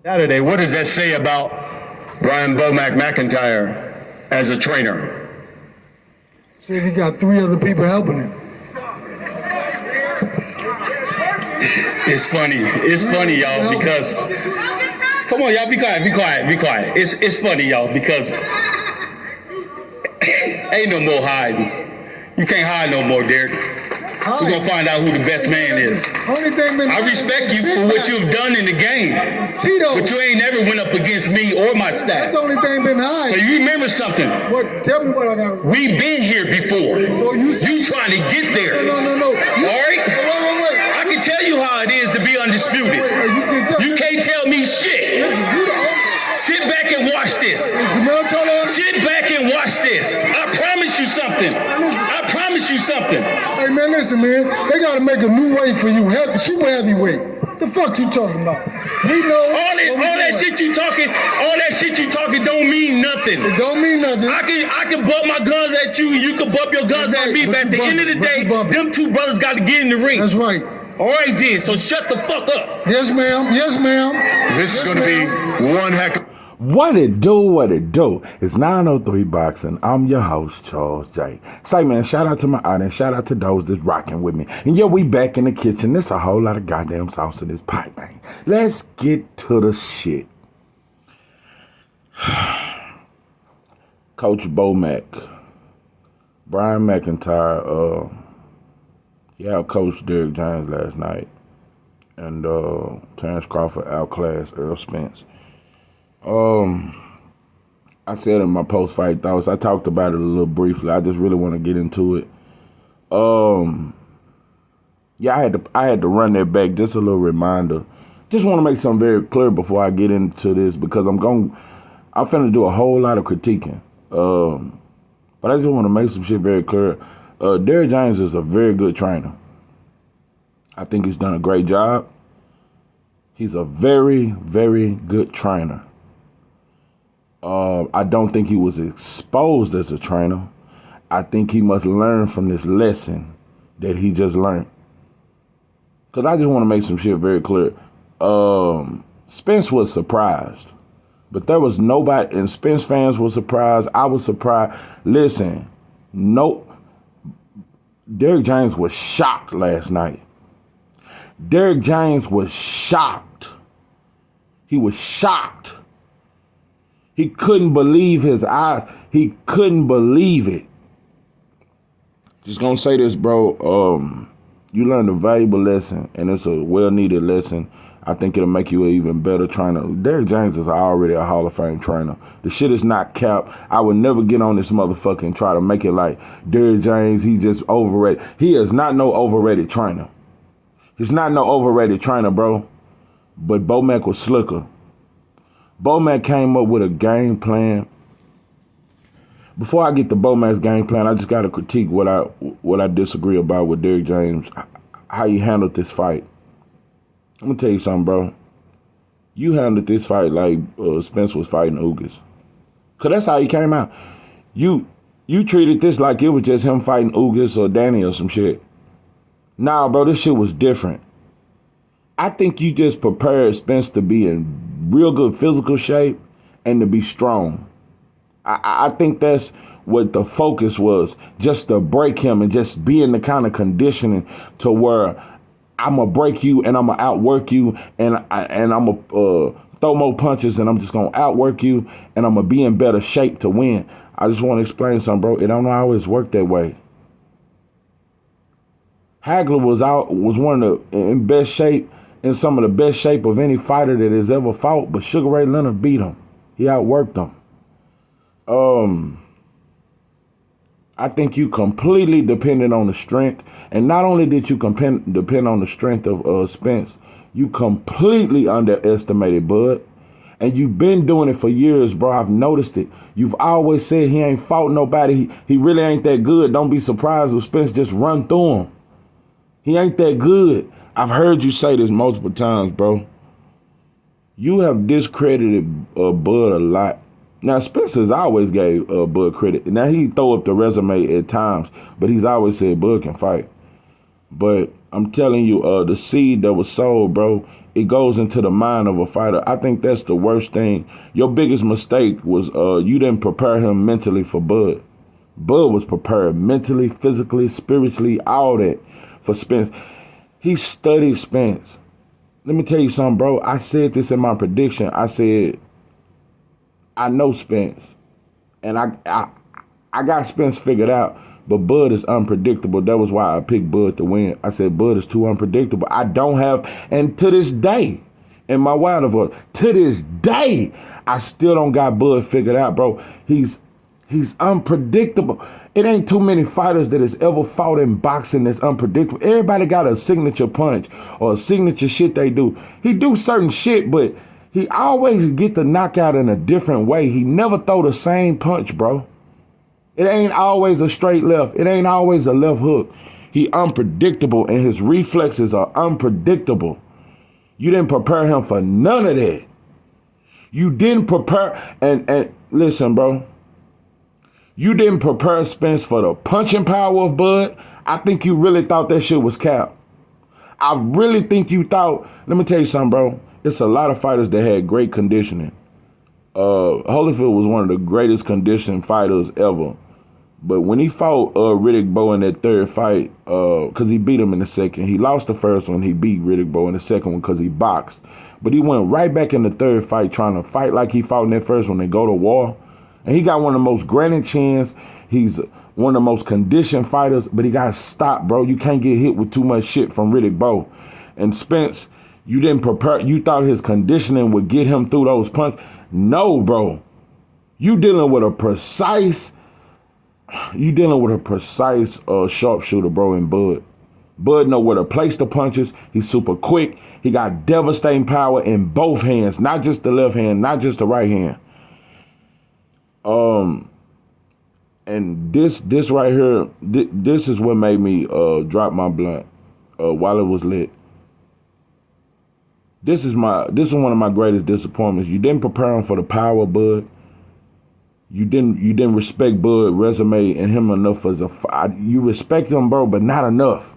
Saturday, what does that say about Brian Bomac McIntyre as a trainer? Says he got 3 other people helping him. It's funny, y'all, because come on, y'all, be quiet. It's funny, y'all, because ain't no more hiding. You can't hide no more, Derrick. We're gonna find out who the best man is. I respect you for what you've done in the game, but you ain't never went up against me or my staff. That's the only thing been high. So you remember something? What? Tell me what I got. We've been here before. So you trying to get there? No. All right. Wait. I can tell you how it is to be undisputed. You can't tell me shit. Sit back and watch this. Sit back and watch this. I promise you something. Hey man, listen man. They gotta make a new weight for you. Super heavyweight. The fuck you talking about? We know all that shit you talking don't mean nothing. It don't mean nothing. I can bump my guns at you, and you can bump your guns at me. But at the end of the day, them 2 brothers got to get in the ring. That's right. All right, then. So shut the fuck up. Yes, ma'am. This is going to be one heck of... What it do? It's 903 Boxing. I'm your host, Charles J. Say, man, shout out to my audience. Shout out to those that's rocking with me. And yeah, we back in the kitchen. There's a whole lot of goddamn sauce in this pot, man. Let's get to the shit. Coach Bomac, Brian McIntyre, he outcoached Derrick James last night. And Terrence Crawford outclassed Spence. I said in my post-fight thoughts, I talked about it a little briefly. I just really want to get into it. Yeah, I had to run that back. Just a little reminder. Just want to make something very clear before I get into this, because I'm finna do a whole lot of critiquing. But I just want to make some shit very clear. Derrick James is a very good trainer. I think he's done a great job. He's a very, very good trainer. I don't think he was exposed as a trainer. I think he must learn from this lesson that he just learned. Because I just want to make some shit very clear. Spence was surprised. But there was nobody, and Spence fans were surprised. I was surprised. Listen, nope. Derrick James was shocked last night. Derrick James was shocked. He was shocked. He couldn't believe his eyes. He couldn't believe it. Just gonna say this, bro. You learned a valuable lesson, and it's a well-needed lesson. I think it'll make you an even better trainer. Derrick James is already a Hall of Fame trainer. The shit is not capped. I would never get on this motherfucker and try to make it like Derrick James, he just overrated. He is not no overrated trainer. He's not no overrated trainer, bro. But Bomac was slicker. Bomac came up with a game plan. Before I get to Bomac's game plan, I just got to critique what I disagree about with Derrick James, how he handled this fight. I'm going to tell you something, bro. You handled this fight like Spence was fighting Ugas. Because that's how he came out. You treated this like it was just him fighting Ugas or Danny or some shit. Nah, bro, this shit was different. I think you just prepared Spence to be in real good physical shape and to be strong. I think that's what the focus was, just to break him and just be in the kind of conditioning to where I'm going to break you and I'm going to outwork you and I'm going to throw more punches and I'm just going to outwork you and I'm going to be in better shape to win. I just want to explain something, bro. It don't always work that way. Hagler was one of the in best shape, in some of the best shape of any fighter that has ever fought, but Sugar Ray Leonard beat him. He outworked him. I think you completely depended on the strength, and not only did you depend on the strength of Spence, you completely underestimated Bud, and you've been doing it for years, bro. I've noticed it. You've always said he ain't fought nobody. He really ain't that good. Don't be surprised if Spence just run through him. He ain't that good. I've heard you say this multiple times, bro. You have discredited Bud a lot. Now, Spencer's always gave Bud credit. Now, he throw up the resume at times, but he's always said Bud can fight. But I'm telling you, the seed that was sowed, bro, it goes into the mind of a fighter. I think that's the worst thing. Your biggest mistake was you didn't prepare him mentally for Bud. Bud was prepared mentally, physically, spiritually, all that for Spence. He studied Spence. Let me tell you something, bro. I said this in my prediction. I said, I know Spence. And I got Spence figured out, but Bud is unpredictable. That was why I picked Bud to win. I said, Bud is too unpredictable. I don't have, and to this day, in my wilder voice, to this day, I still don't got Bud figured out, bro. He's unpredictable. It ain't too many fighters that has ever fought in boxing that's unpredictable. Everybody got a signature punch or a signature shit they do. He do certain shit, but he always get the knockout in a different way. He never throw the same punch, bro. It ain't always a straight left. It ain't always a left hook. He unpredictable, and his reflexes are unpredictable. You didn't prepare him for none of that. You didn't prepare, and listen, bro. You didn't prepare Spence for the punching power of Bud. I think you really thought that shit was cap. I really think you thought, let me tell you something, bro. It's a lot of fighters that had great conditioning. Holyfield was one of the greatest conditioned fighters ever. But when he fought Riddick Bowe in that third fight, because he beat him in the second, he lost the first one, he beat Riddick Bowe in the second one because he boxed. But he went right back in the third fight trying to fight like he fought in that first one and go to war. And he got one of the most granite chins. He's one of the most conditioned fighters, but he got stopped, bro. You can't get hit with too much shit from Riddick Bowe. And Spence, you didn't prepare. You thought his conditioning would get him through those punches. No, bro. You dealing with a precise sharpshooter, bro, in Bud. Bud know where to place the punches. He's super quick. He got devastating power in both hands, not just the left hand, not just the right hand. And this right here, this is what made me drop my blunt while it was lit. This is one of my greatest disappointments. You didn't prepare him for the power of Bud. You didn't respect Bud resume and him enough as a fighter. You respect him, bro, but not enough.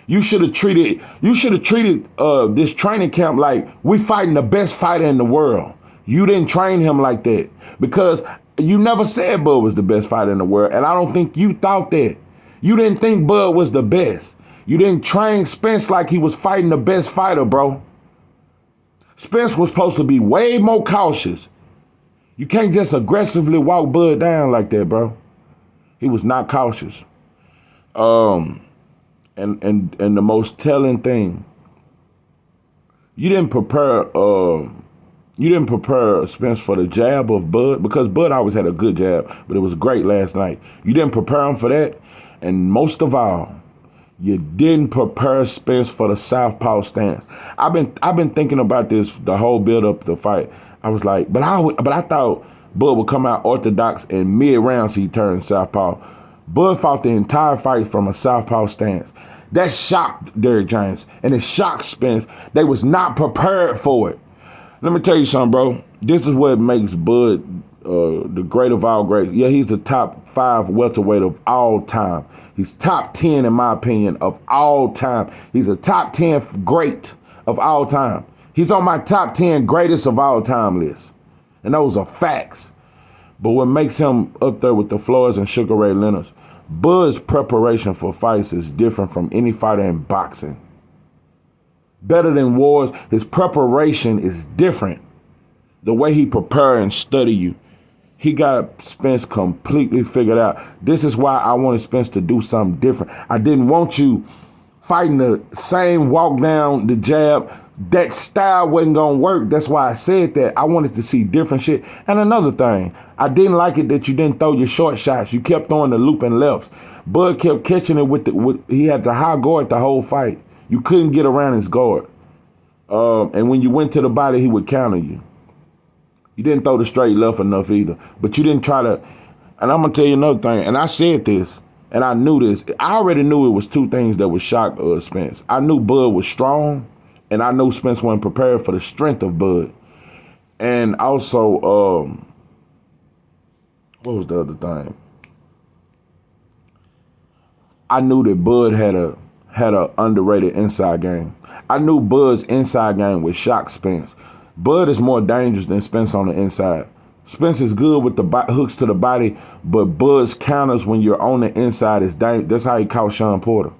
You should have treated this training camp like we fighting the best fighter in the world. You didn't train him like that because you never said Bud was the best fighter in the world, and I don't think you thought that. You didn't think Bud was the best. You didn't train Spence like he was fighting the best fighter, bro. Spence was supposed to be way more cautious. You can't just aggressively walk Bud down like that, bro. He was not cautious. And the most telling thing, you didn't prepare Spence for the jab of Bud, because Bud always had a good jab, but it was great last night. You didn't prepare him for that, and most of all, you didn't prepare Spence for the southpaw stance. I've been thinking about this the whole build up to the fight. I was like, but I thought Bud would come out orthodox and mid rounds he turned southpaw. Bud fought the entire fight from a southpaw stance. That shocked Derrick James, and it shocked Spence. They was not prepared for it. Let me tell you something, bro. This is what makes Bud the great of all greats. Yeah, he's the top 5 welterweight of all time. He's top 10, in my opinion, of all time. He's a top 10 great of all time. He's on my top 10 greatest of all time list. And those are facts. But what makes him up there with the Floyds and Sugar Ray Leonards, Bud's preparation for fights is different from any fighter in boxing. Better than Wars, his preparation is different. The way he prepare and study you. He got Spence completely figured out. This is why I wanted Spence to do something different. I didn't want you fighting the same walk down the jab. That style wasn't going to work. That's why I said that. I wanted to see different shit. And another thing, I didn't like it that you didn't throw your short shots. You kept throwing the looping lefts. Bud kept catching it he had the high guard the whole fight. You couldn't get around his guard. And when you went to the body, he would counter you. You didn't throw the straight left enough either. But you didn't try to, and I'm going to tell you another thing, and I said this, and I knew this. I already knew it was two things that would shock Spence. I knew Bud was strong, and I knew Spence wasn't prepared for the strength of Bud. And also, what was the other thing? I knew that Bud had had an underrated inside game. I knew Bud's inside game would shock Spence. Bud is more dangerous than Spence on the inside. Spence is good with the hooks to the body, but Bud's counters when you're on the inside is dangerous. That's how he caught Sean Porter.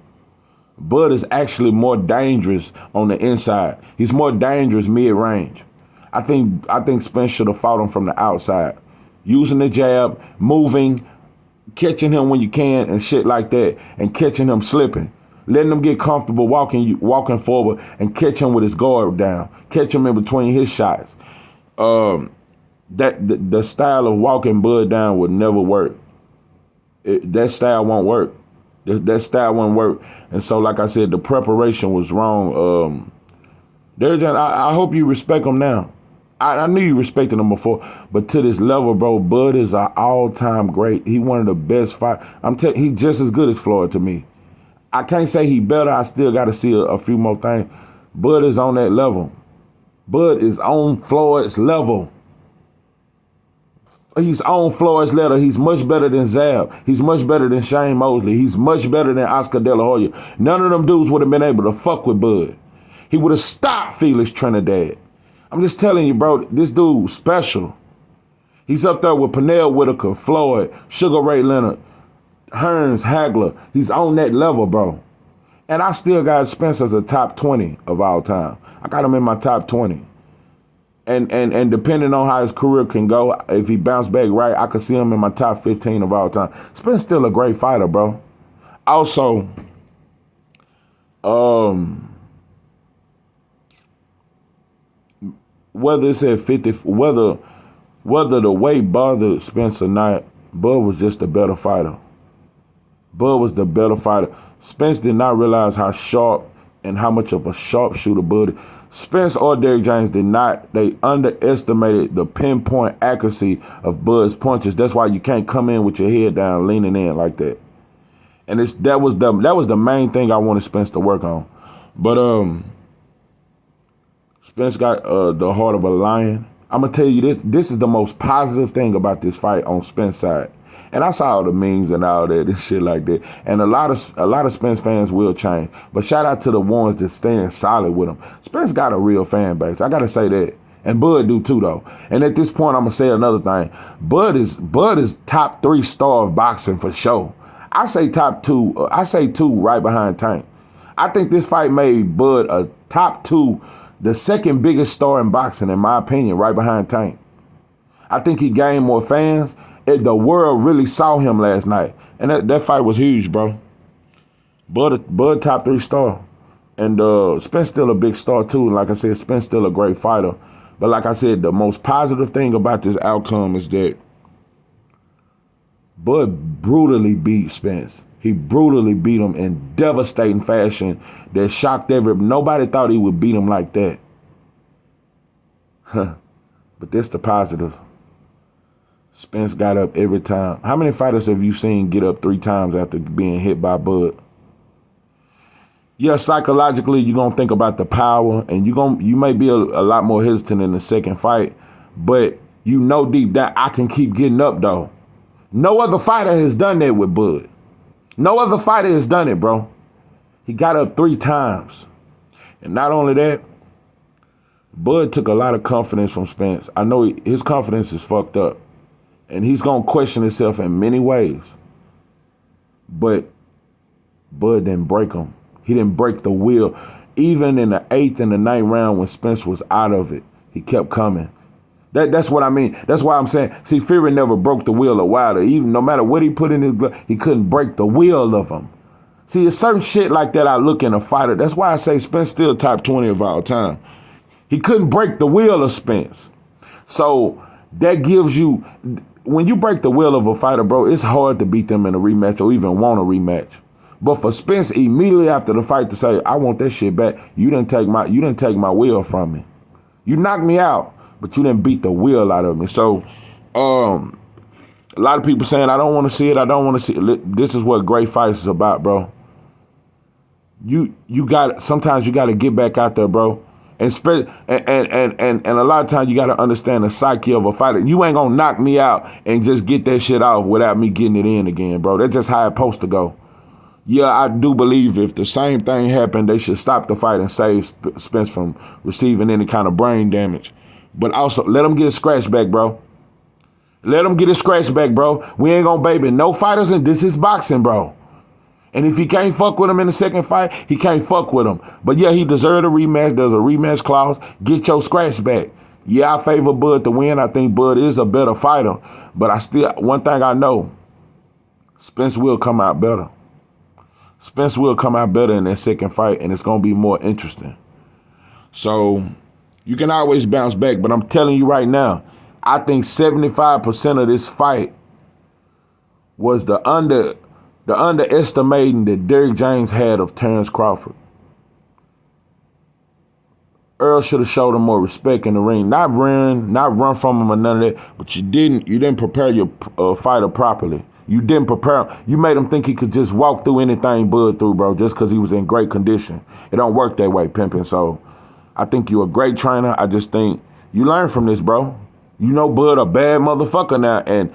Bud is actually more dangerous on the inside. He's more dangerous mid-range. I think Spence should have fought him from the outside. Using the jab, moving, catching him when you can and shit like that, and catching him slipping. Letting him get comfortable walking forward and catch him with his guard down. Catch him in between his shots. The style of walking Bud down would never work. That style won't work. That style won't work. And so, like I said, the preparation was wrong. Derrick, I hope you respect him now. I knew you respected him before, but to this level, bro, Bud is an all-time great. He one of the best fighters. He just as good as Floyd to me. I can't say he better. I still got to see a few more things. Bud is on that level. Bud is on Floyd's level. He's on Floyd's level. He's much better than Zab. He's much better than Shane Mosley. He's much better than Oscar De La Hoya. None of them dudes would have been able to fuck with Bud. He would have stopped Felix Trinidad. I'm just telling you, bro, this dude's special. He's up there with Pernell Whitaker, Floyd, Sugar Ray Leonard, Hearns, Hagler. He's on that level, bro. And I still got Spence as a top 20 of all time. I got him in my top 20. And depending on how his career can go, if he bounced back right, I could see him in my top 15 of all time. Spence still a great fighter, bro. Also, whether it's at 50, whether the weight bothered Spence or not, Bud was just a better fighter. Bud was the better fighter. Spence did not realize how sharp and how much of a sharpshooter Bud is. Spence or Derrick James did not. They underestimated the pinpoint accuracy of Bud's punches. That's why you can't come in with your head down, leaning in like that. And that was the main thing I wanted Spence to work on. But Spence got the heart of a lion. I'm gonna tell you this. This is the most positive thing about this fight on Spence's side. And I saw all the memes and all that and shit like that. And a lot of Spence fans will change. But shout out to the ones that stand solid with him. Spence got a real fan base. I gotta say that. And Bud do too, though. And at this point, I'm gonna say another thing. Bud is top 3 star of boxing for sure. I say top 2. I say 2 right behind Tank. I think this fight made Bud a top 2, the second biggest star in boxing, in my opinion, right behind Tank. I think he gained more fans. The world really saw him last night. And that fight was huge, bro. Bud top 3 star. And Spence still a big star, too. Like I said, Spence still a great fighter. But like I said, the most positive thing about this outcome is that Bud brutally beat Spence. He brutally beat him in devastating fashion that shocked everybody. Nobody thought he would beat him like that. But that's the positive. Spence got up every time. How many fighters have you seen get up 3 times after being hit by Bud? Yeah, psychologically, you're going to think about the power, and you may be a lot more hesitant in the second fight, but you know deep down, I can keep getting up, though. No other fighter has done that with Bud. No other fighter has done it, bro. He got up 3 times. And not only that, Bud took a lot of confidence from Spence. I know his confidence is fucked up. And he's going to question himself in many ways. But Bud didn't break him. He didn't break the will. Even in the 8th and the 9th round when Spence was out of it, he kept coming. That's what I mean. That's why I'm saying, see, Fury never broke the will of Wilder. Even no matter what he put in his glove, he couldn't break the will of him. See, it's certain shit like that I look in a fighter. That's why I say Spence still top 20 of all time. He couldn't break the will of Spence. So that gives you... When you break the will of a fighter, bro, it's hard to beat them in a rematch or even want a rematch. But for Spence, immediately after the fight to say, I want that shit back, you didn't take my will from me. You knocked me out, but you didn't beat the will out of me. So a lot of people saying, I don't want to see it, I don't want to see it. This is what great fights is about, bro. Sometimes you got to get back out there, bro. And a lot of times you got to understand the psyche of a fighter. You ain't going to knock me out and just get that shit off without me getting it in again, bro. That's just how it's supposed to go. Yeah, I do believe if the same thing happened, they should stop the fight and save Spence from receiving any kind of brain damage. But also, let him get his scratch back, bro. Let him get his scratch back, bro. We ain't gonna baby no fighters, and this is boxing, bro. And if he can't fuck with him in the second fight, he can't fuck with him. But yeah, he deserved a rematch. There's a rematch clause. Get your scratch back. Yeah, I favor Bud to win. I think Bud is a better fighter. But one thing I know, Spence will come out better. Spence will come out better in that second fight, and it's going to be more interesting. So you can always bounce back, but I'm telling you right now, I think 75% of this fight was the underestimating that Derrick James had of Terrence Crawford. Earl should have showed him more respect in the ring. Not run from him or none of that, but you didn't prepare your fighter properly. You didn't prepare him. You made him think he could just walk through anything Bud through, bro, just because he was in great condition. It don't work that way, pimping. So I think you're a great trainer. I just think you learn from this, bro. You know Bud a bad motherfucker now, and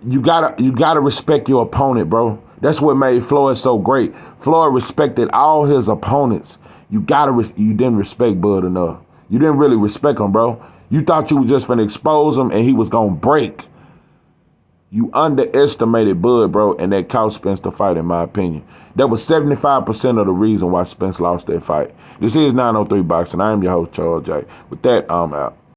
you gotta respect your opponent, bro. That's what made Floyd so great. Floyd respected all his opponents. You didn't respect Bud enough. You didn't really respect him, bro. You thought you were just finna expose him and he was gonna break. You underestimated Bud, bro, and that cost Spence the fight, in my opinion. That was 75% of the reason why Spence lost that fight. This is 903 Boxing. I am your host, Charles J. With that, I'm out.